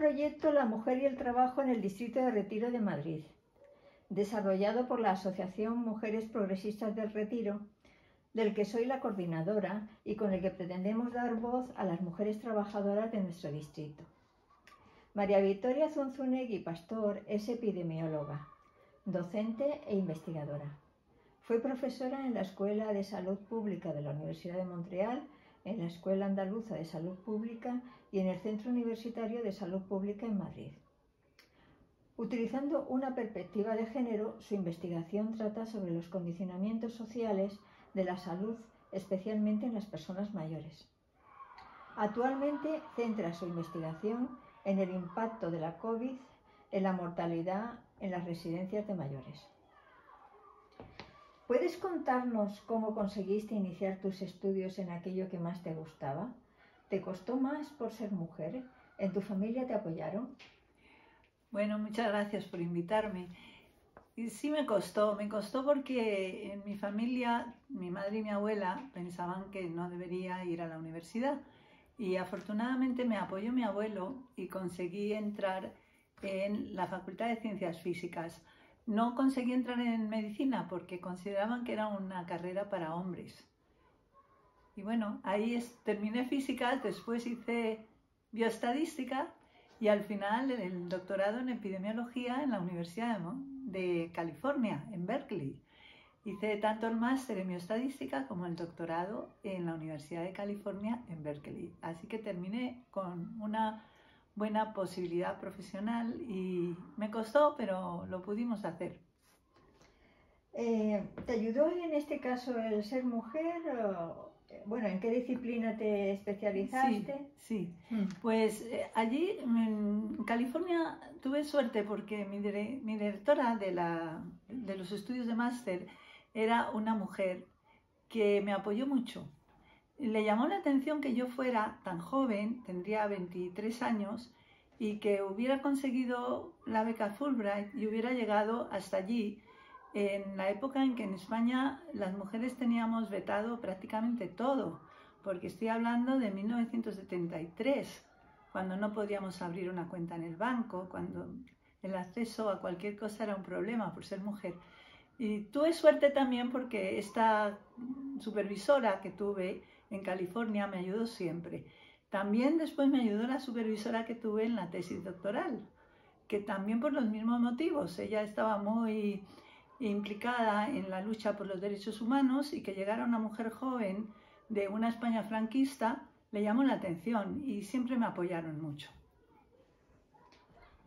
proyecto La Mujer y el Trabajo en el Distrito de Retiro de Madrid, desarrollado por la Asociación Mujeres Progresistas del Retiro, del que soy la coordinadora y con el que pretendemos dar voz a las mujeres trabajadoras de nuestro distrito. María Victoria Zunzunegui Pastor es epidemióloga, docente e investigadora. Fue profesora en la Escuela de Salud Pública de la Universidad de Montreal, en la Escuela Andaluza de Salud Pública y en el Centro Universitario de Salud Pública en Madrid. Utilizando una perspectiva de género, su investigación trata sobre los condicionamientos sociales de la salud, especialmente en las personas mayores. Actualmente centra su investigación en el impacto de la COVID en la mortalidad en las residencias de mayores. ¿Puedes contarnos cómo conseguiste iniciar tus estudios en aquello que más te gustaba? ¿Te costó más por ser mujer? ¿En tu familia te apoyaron? Bueno, muchas gracias por invitarme. Y sí me costó porque en mi familia, mi madre y mi abuela pensaban que no debería ir a la universidad. Y afortunadamente me apoyó mi abuelo y conseguí entrar en la Facultad de Ciencias Físicas. No conseguí entrar en medicina porque consideraban que era una carrera para hombres. Y bueno, ahí terminé físicas, después hice bioestadística y al final el doctorado en epidemiología en la Universidad de California, en Berkeley. Hice tanto el máster en bioestadística como el doctorado en la Universidad de California en Berkeley. Así que terminé con una buena posibilidad profesional y me costó, pero lo pudimos hacer. ¿Te ayudó en este caso el ser mujer? Bueno, ¿en qué disciplina te especializaste? Sí. Pues allí en California tuve suerte porque mi directora de los estudios de máster era una mujer que me apoyó mucho. Le llamó la atención que yo fuera tan joven, tendría 23 años, y que hubiera conseguido la beca Fulbright y hubiera llegado hasta allí en la época en que en España las mujeres teníamos vetado prácticamente todo, porque estoy hablando de 1973, cuando no podíamos abrir una cuenta en el banco, cuando el acceso a cualquier cosa era un problema por ser mujer. Y tuve suerte también porque esta supervisora que tuve en California me ayudó siempre. También después me ayudó la supervisora que tuve en la tesis doctoral, que también por los mismos motivos. Ella estaba muy implicada en la lucha por los derechos humanos y que llegara una mujer joven de una España franquista le llamó la atención y siempre me apoyaron mucho.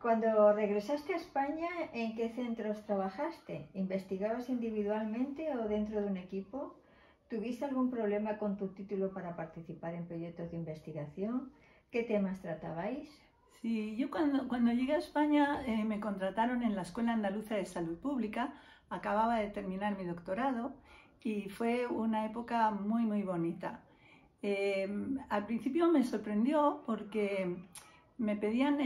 Cuando regresaste a España, ¿en qué centros trabajaste? ¿Investigabas individualmente o dentro de un equipo? ¿Tuviste algún problema con tu título para participar en proyectos de investigación? ¿Qué temas tratabais? Sí, yo cuando llegué a España me contrataron en la Escuela Andaluza de Salud Pública, acababa de terminar mi doctorado y fue una época muy bonita. Al principio me sorprendió porque me pedían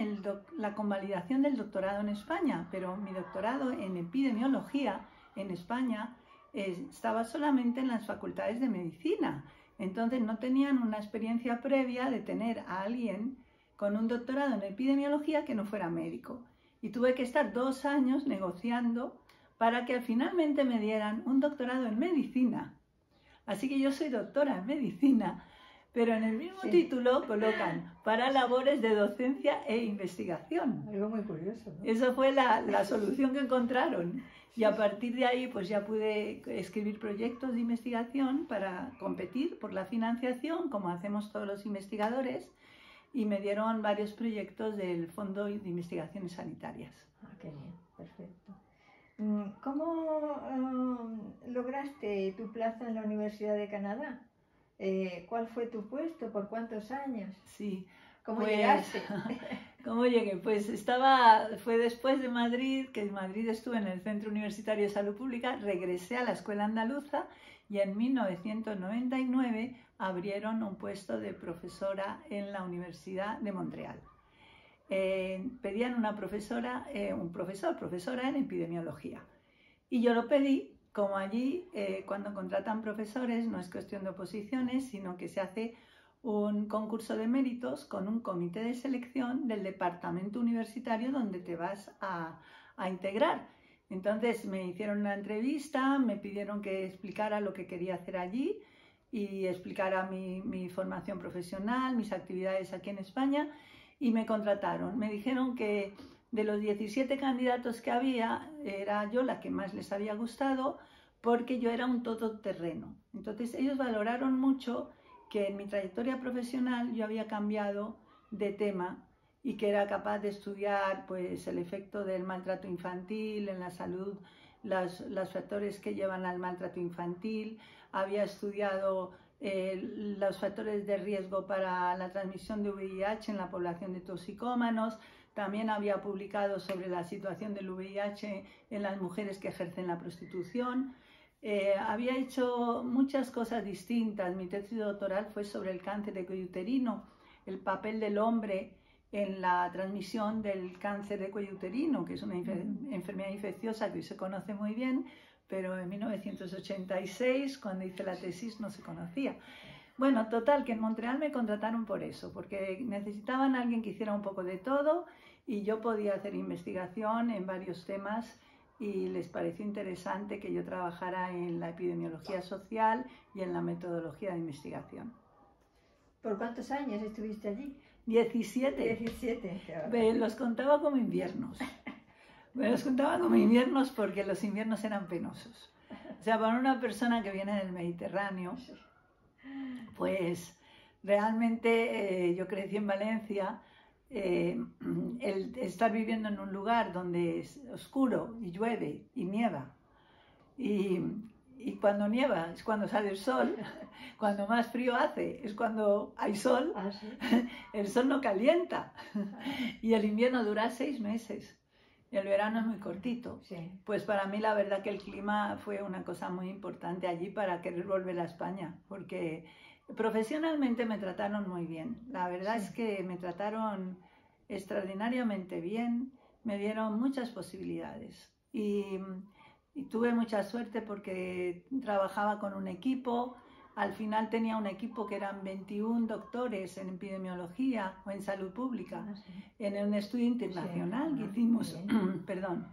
la convalidación del doctorado en España, pero mi doctorado en epidemiología en España estaba solamente en las facultades de medicina. Entonces no tenían una experiencia previa de tener a alguien con un doctorado en epidemiología que no fuera médico. Y tuve que estar 2 años negociando para que finalmente me dieran un doctorado en medicina. Así que yo soy doctora en medicina, pero en el mismo título colocan para labores de docencia e investigación. Algo muy curioso, ¿no? Esa fue la solución que encontraron. Y a partir de ahí pues ya pude escribir proyectos de investigación para competir por la financiación, como hacemos todos los investigadores, y me dieron varios proyectos del Fondo de Investigaciones Sanitarias. Ah, qué bien, perfecto. ¿Cómo lograste tu plaza en la Universidad de Canadá? ¿Cuál fue tu puesto? ¿Por cuántos años? Sí. ¿Cómo llegaste? ¿Cómo llegué? Pues fue después de Madrid, que en Madrid estuve en el Centro Universitario de Salud Pública, regresé a la Escuela Andaluza y en 1999 abrieron un puesto de profesora en la Universidad de Montreal. Pedían una profesora en epidemiología. Y yo lo pedí, como allí cuando contratan profesores no es cuestión de oposiciones, sino que se hace un concurso de méritos con un comité de selección del departamento universitario donde te vas a integrar. Entonces me hicieron una entrevista, me pidieron que explicara lo que quería hacer allí y explicara mi formación profesional, mis actividades aquí en España, y me contrataron. Me dijeron que de los 17 candidatos que había, era yo la que más les había gustado porque yo era un todoterreno. Entonces ellos valoraron mucho que en mi trayectoria profesional yo había cambiado de tema y que era capaz de estudiar pues, el efecto del maltrato infantil en la salud, los factores que llevan al maltrato infantil. Había estudiado los factores de riesgo para la transmisión de VIH en la población de toxicómanos. También había publicado sobre la situación del VIH en las mujeres que ejercen la prostitución. Había hecho muchas cosas distintas. Mi tesis doctoral fue sobre el cáncer de cuello uterino, el papel del hombre en la transmisión del cáncer de cuello uterino, que es una enfermedad infecciosa que hoy se conoce muy bien, pero en 1986, cuando hice la tesis, no se conocía. Bueno, total, que en Montreal me contrataron por eso, porque necesitaban a alguien que hiciera un poco de todo y yo podía hacer investigación en varios temas y les pareció interesante que yo trabajara en la epidemiología social y en la metodología de investigación. ¿Por cuántos años estuviste allí? 17. 17. Los contaba como inviernos. Me los contaba como inviernos porque los inviernos eran penosos. O sea, para una persona que viene del Mediterráneo, pues realmente yo crecí en Valencia. El estar viviendo en un lugar donde es oscuro y llueve y nieva y cuando nieva es cuando sale el sol, cuando más frío hace es cuando hay sol, el sol no calienta y el invierno dura 6 meses y el verano es muy cortito. Pues para mí la verdad que el clima fue una cosa muy importante allí para querer volver a España, porque profesionalmente me trataron muy bien. La verdad es que me trataron extraordinariamente bien, me dieron muchas posibilidades y tuve mucha suerte porque trabajaba con un equipo. Al final tenía un equipo que eran 21 doctores en epidemiología o en salud pública, en un estudio internacional que hicimos, perdón,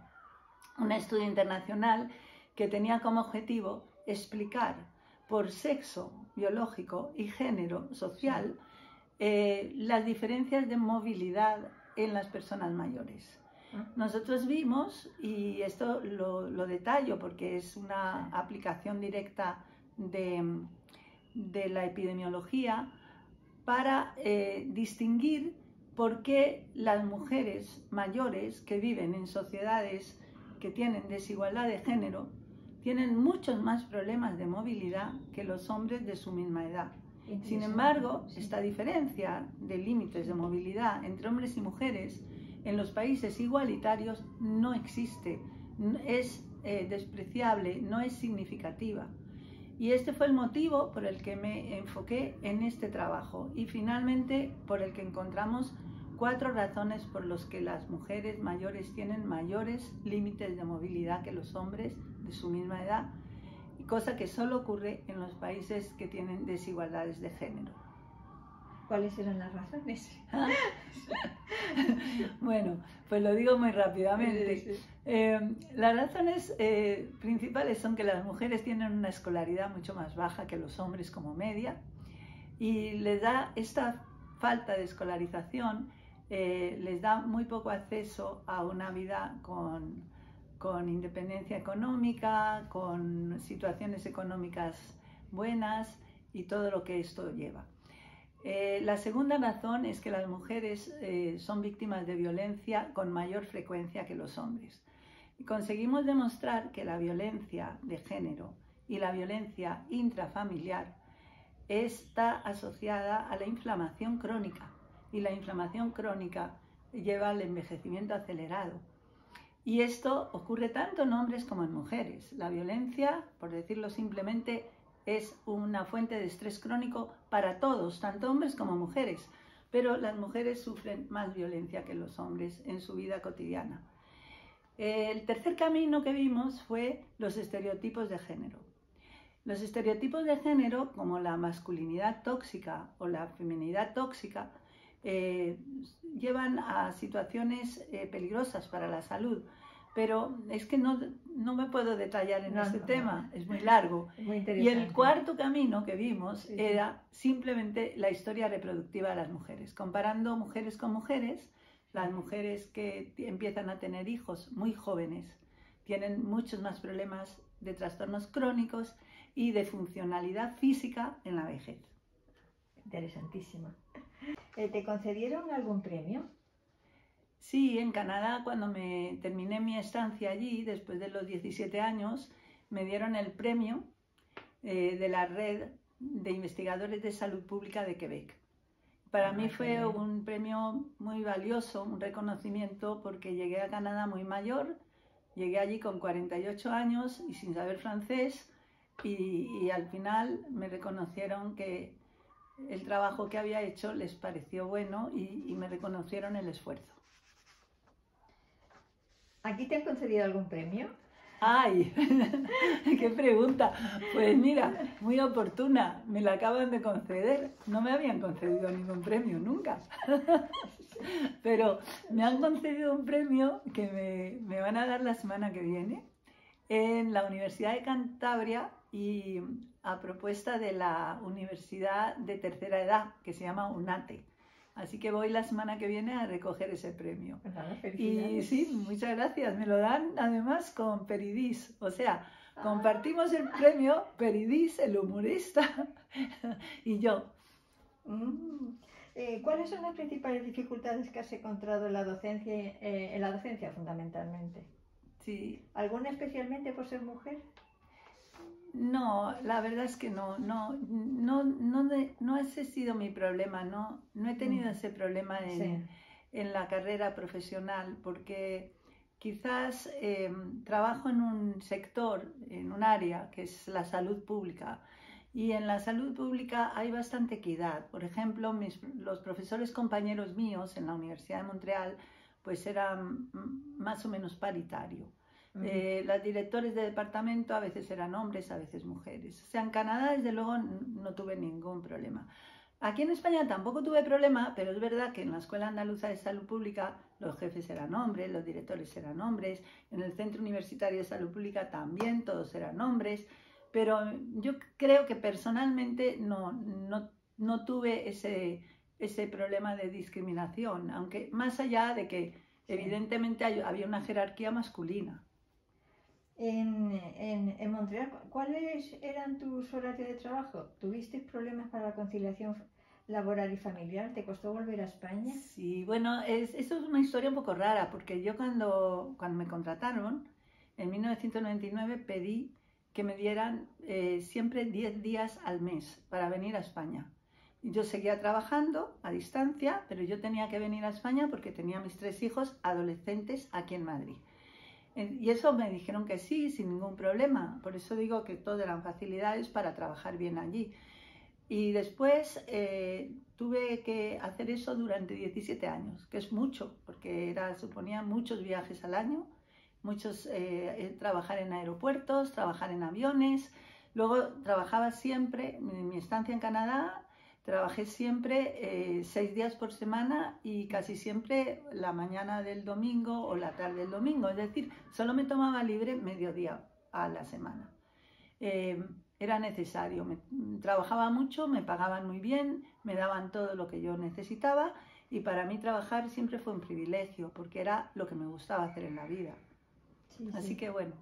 un estudio internacional que tenía como objetivo explicar por sexo biológico y género social las diferencias de movilidad en las personas mayores. Nosotros vimos, y esto lo detallo porque es una aplicación directa de la epidemiología, para distinguir por qué las mujeres mayores que viven en sociedades que tienen desigualdad de género tienen muchos más problemas de movilidad que los hombres de su misma edad. Sin embargo, esta diferencia de límites de movilidad entre hombres y mujeres en los países igualitarios no existe, es despreciable, no es significativa. Y este fue el motivo por el que me enfoqué en este trabajo y finalmente por el que encontramos 4 razones por las que las mujeres mayores tienen mayores límites de movilidad que los hombres de su misma edad, cosa que solo ocurre en los países que tienen desigualdades de género. ¿Cuáles eran las razones? Bueno, pues lo digo muy rápidamente. Las razones principales son que las mujeres tienen una escolaridad mucho más baja que los hombres como media y les da esta falta de escolarización, les da muy poco acceso a una vida con independencia económica, con situaciones económicas buenas y todo lo que esto lleva. La segunda razón es que las mujeres son víctimas de violencia con mayor frecuencia que los hombres. Y conseguimos demostrar que la violencia de género y la violencia intrafamiliar está asociada a la inflamación crónica y la inflamación crónica lleva al envejecimiento acelerado. Y esto ocurre tanto en hombres como en mujeres. La violencia, por decirlo simplemente, es una fuente de estrés crónico para todos, tanto hombres como mujeres, pero las mujeres sufren más violencia que los hombres en su vida cotidiana. El tercer camino que vimos fue los estereotipos de género. Los estereotipos de género, como la masculinidad tóxica o la feminidad tóxica, llevan a situaciones peligrosas para la salud. Pero es que no me puedo detallar en este tema, es muy largo. Muy Y el cuarto camino que vimos era simplemente la historia reproductiva de las mujeres, comparando mujeres con mujeres. Las mujeres que empiezan a tener hijos muy jóvenes tienen muchos más problemas de trastornos crónicos y de funcionalidad física en la vejez. Interesantísimo. ¿Te concedieron algún premio? Sí, en Canadá, cuando me terminé mi estancia allí, después de los 17 años, me dieron el premio de la Red de Investigadores de Salud Pública de Quebec. Para mí fue un premio muy valioso, un reconocimiento, porque llegué a Canadá muy mayor, llegué allí con 48 años y sin saber francés, y al final me reconocieron que el trabajo que había hecho les pareció bueno y me reconocieron el esfuerzo. ¿Aquí te han concedido algún premio? ¡Ay! ¡Qué pregunta! Pues mira, muy oportuna, me la acaban de conceder. No me habían concedido ningún premio nunca. Pero me han concedido un premio que me van a dar la semana que viene en la Universidad de Cantabria y a propuesta de la Universidad de Tercera Edad, que se llama UNATE. Así que voy la semana que viene a recoger ese premio. Y sí, muchas gracias. Me lo dan además con Peridis. O sea, compartimos el premio Peridis, el humorista, y yo. ¿Cuáles son las principales dificultades que has encontrado en la docencia fundamentalmente? Sí. ¿Alguna especialmente por ser mujer? No, la verdad es que no ese ha sido mi problema, no he tenido ese problema en la carrera profesional, porque quizás trabajo en un sector, en un área que es la salud pública, y en la salud pública hay bastante equidad. Por ejemplo, los profesores compañeros míos en la Universidad de Montreal pues eran más o menos paritario. Las directores de departamento a veces eran hombres, a veces mujeres. O sea, en Canadá desde luego no tuve ningún problema. Aquí en España tampoco tuve problema, pero es verdad que en la Escuela Andaluza de Salud Pública los jefes eran hombres, los directores eran hombres, en el Centro Universitario de Salud Pública también todos eran hombres, pero yo creo que personalmente no tuve ese problema de discriminación, aunque más allá de que evidentemente había una jerarquía masculina. En Montreal, ¿cuáles eran tus horarios de trabajo? ¿Tuviste problemas para la conciliación laboral y familiar? ¿Te costó volver a España? Sí, bueno, eso es una historia un poco rara, porque yo cuando me contrataron, en 1999 pedí que me dieran siempre 10 días al mes para venir a España. Yo seguía trabajando a distancia, pero yo tenía que venir a España porque tenía mis 3 hijos adolescentes aquí en Madrid. Y eso me dijeron que sí, sin ningún problema. Por eso digo que todo eran facilidades para trabajar bien allí. Y después tuve que hacer eso durante 17 años, que es mucho, porque suponía muchos viajes al año, trabajar en aeropuertos, trabajar en aviones. Luego trabajaba siempre, en mi estancia en Canadá, trabajé siempre 6 días por semana y casi siempre la mañana del domingo o la tarde del domingo. Es decir, solo me tomaba libre mediodía a la semana. Era necesario. Trabajaba mucho, me pagaban muy bien, me daban todo lo que yo necesitaba y para mí trabajar siempre fue un privilegio porque era lo que me gustaba hacer en la vida. Sí, así sí. Que bueno,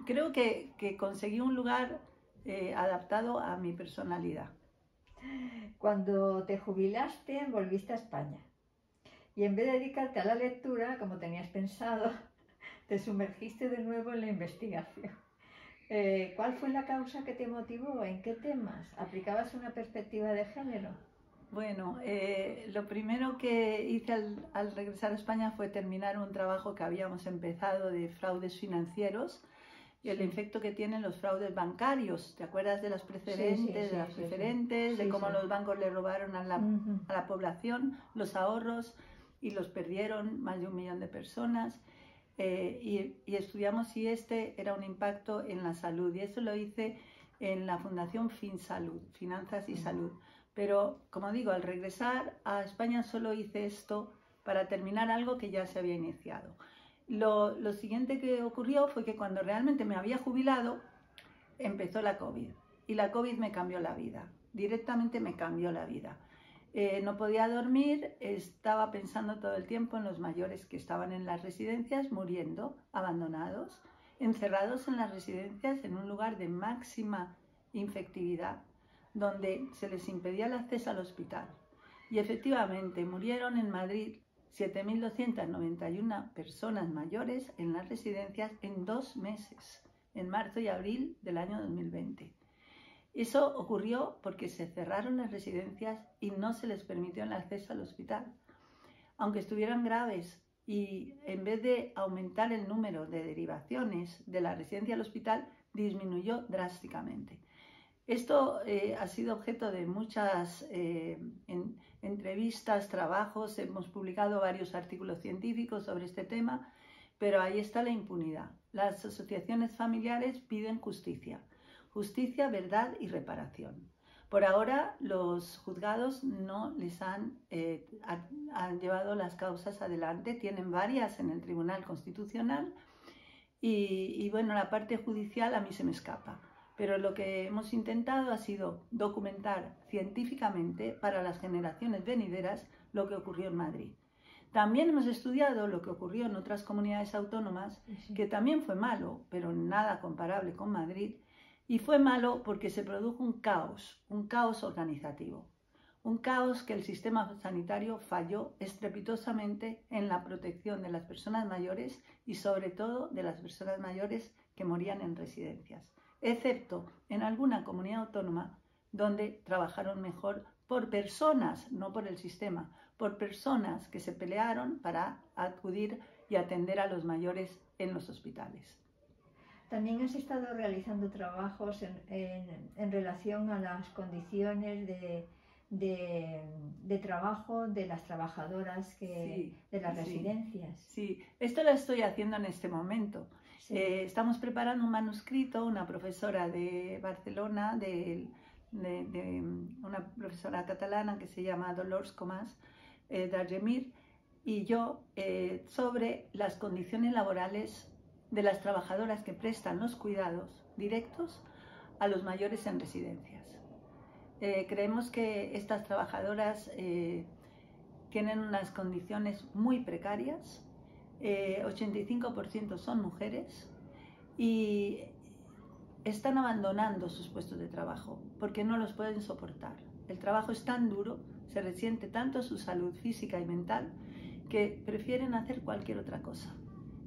creo que conseguí un lugar adaptado a mi personalidad. Cuando te jubilaste, volviste a España y en vez de dedicarte a la lectura, como tenías pensado, te sumergiste de nuevo en la investigación. ¿Cuál fue la causa que te motivó? ¿En qué temas? ¿Aplicabas una perspectiva de género? Bueno, lo primero que hice al regresar a España fue terminar un trabajo que habíamos empezado de fraudes financieros y el efecto que tienen los fraudes bancarios. ¿Te acuerdas de las preferentes, de las preferentes, de cómo los bancos le robaron a la población los ahorros y los perdieron más de 1 millón de personas? Y estudiamos si este era un impacto en la salud y eso lo hice en la Fundación FinSalud, Finanzas y Salud. Pero, como digo, al regresar a España solo hice esto para terminar algo que ya se había iniciado. Lo siguiente que ocurrió fue que cuando realmente me había jubilado, empezó la COVID. Y la COVID me cambió la vida, directamente me cambió la vida. No podía dormir, estaba pensando todo el tiempo en los mayores que estaban en las residencias, muriendo, abandonados, encerrados en las residencias en un lugar de máxima infectividad, donde se les impedía el acceso al hospital. Y efectivamente murieron en Madrid 7.291 personas mayores en las residencias en 2 meses, en marzo y abril del año 2020. Eso ocurrió porque se cerraron las residencias y no se les permitió el acceso al hospital. Aunque estuvieran graves y en vez de aumentar el número de derivaciones de la residencia al hospital, disminuyó drásticamente. Esto ha sido objeto de muchas entrevistas, trabajos, hemos publicado varios artículos científicos sobre este tema, pero ahí está la impunidad. Las asociaciones familiares piden justicia. Justicia, verdad y reparación. Por ahora los juzgados no les han llevado las causas adelante, tienen varias en el Tribunal Constitucional y bueno, la parte judicial a mí se me escapa. Pero lo que hemos intentado ha sido documentar científicamente para las generaciones venideras lo que ocurrió en Madrid. También hemos estudiado lo que ocurrió en otras comunidades autónomas, que también fue malo, pero nada comparable con Madrid. Y fue malo porque se produjo un caos organizativo. Un caos que el sistema sanitario falló estrepitosamente en la protección de las personas mayores y sobre todo de las personas mayores que morían en residencias, excepto en alguna comunidad autónoma donde trabajaron mejor por personas, no por el sistema, por personas que se pelearon para acudir y atender a los mayores en los hospitales. También has estado realizando trabajos en relación a las condiciones de trabajo de las trabajadoras de las residencias. Sí, esto lo estoy haciendo en este momento. Sí. Estamos preparando un manuscrito, una profesora de Barcelona, una profesora catalana que se llama Dolors Comas Dargemir, y yo, sobre las condiciones laborales de las trabajadoras que prestan los cuidados directos a los mayores en residencias. Creemos que estas trabajadoras tienen unas condiciones muy precarias, 85% son mujeres y están abandonando sus puestos de trabajo porque no los pueden soportar. El trabajo es tan duro, se resiente tanto su salud física y mental que prefieren hacer cualquier otra cosa.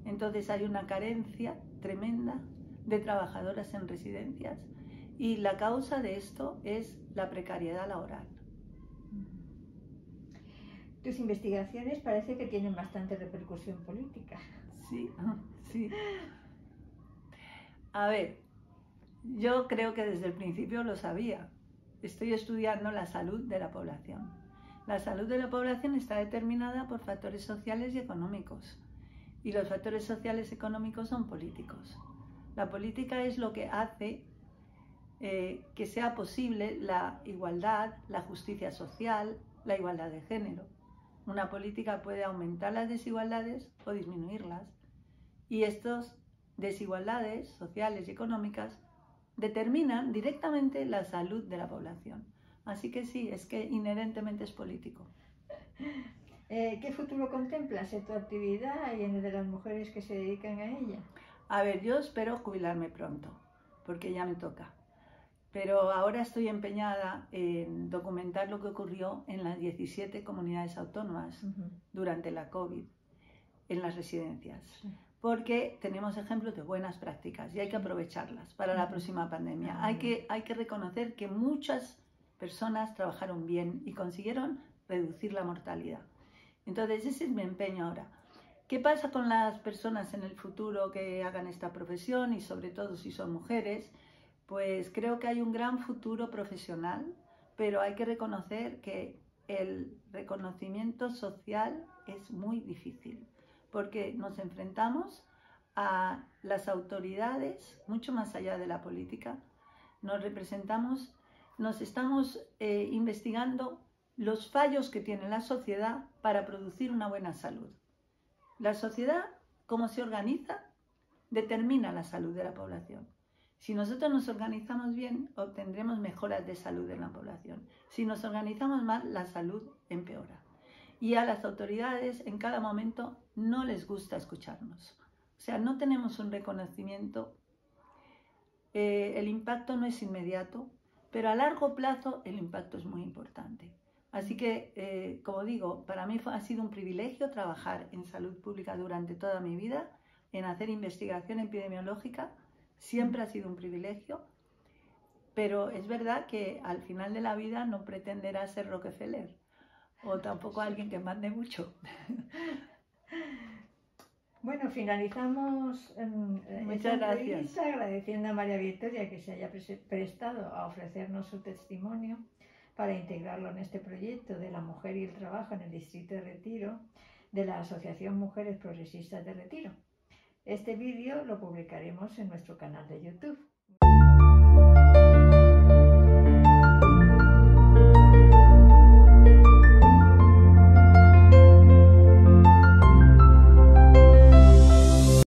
Entonces hay una carencia tremenda de trabajadoras en residencias y la causa de esto es la precariedad laboral. Tus investigaciones parece que tienen bastante repercusión política. Sí, sí. A ver, yo creo que desde el principio lo sabía. Estoy estudiando la salud de la población. La salud de la población está determinada por factores sociales y económicos. Y los factores sociales y económicos son políticos. La política es lo que hace que sea posible la igualdad, la justicia social, la igualdad de género. Una política puede aumentar las desigualdades o disminuirlas. Y estas desigualdades sociales y económicas determinan directamente la salud de la población. Así que sí, es que inherentemente es político. ¿Qué futuro contemplas en tu actividad y en el de las mujeres que se dedican a ella? A ver, yo espero jubilarme pronto, porque ya me toca. Pero ahora estoy empeñada en documentar lo que ocurrió en las 17 comunidades autónomas durante la COVID, en las residencias. Porque tenemos ejemplos de buenas prácticas y hay que aprovecharlas para la próxima pandemia. Hay que reconocer que muchas personas trabajaron bien y consiguieron reducir la mortalidad. Entonces ese es mi empeño ahora. ¿Qué pasa con las personas en el futuro que hagan esta profesión y sobre todo si son mujeres? Pues creo que hay un gran futuro profesional, pero hay que reconocer que el reconocimiento social es muy difícil, porque nos enfrentamos a las autoridades, mucho más allá de la política, nos estamos investigando los fallos que tiene la sociedad para producir una buena salud. La sociedad, cómo se organiza, determina la salud de la población. Si nosotros nos organizamos bien, obtendremos mejoras de salud en la población. Si nos organizamos mal, la salud empeora. Y a las autoridades en cada momento no les gusta escucharnos. O sea, no tenemos un reconocimiento. El impacto no es inmediato, pero a largo plazo el impacto es muy importante. Así que, como digo, para mí ha sido un privilegio trabajar en salud pública durante toda mi vida, en hacer investigación epidemiológica. Siempre ha sido un privilegio, pero es verdad que al final de la vida no pretenderá ser Rockefeller o tampoco alguien que mande mucho. Bueno, finalizamos esta entrevista agradeciendo a María Victoria que se haya prestado a ofrecernos su testimonio para integrarlo en este proyecto de la mujer y el trabajo en el distrito de Retiro de la Asociación Mujeres Progresistas de Retiro. Este vídeo lo publicaremos en nuestro canal de YouTube.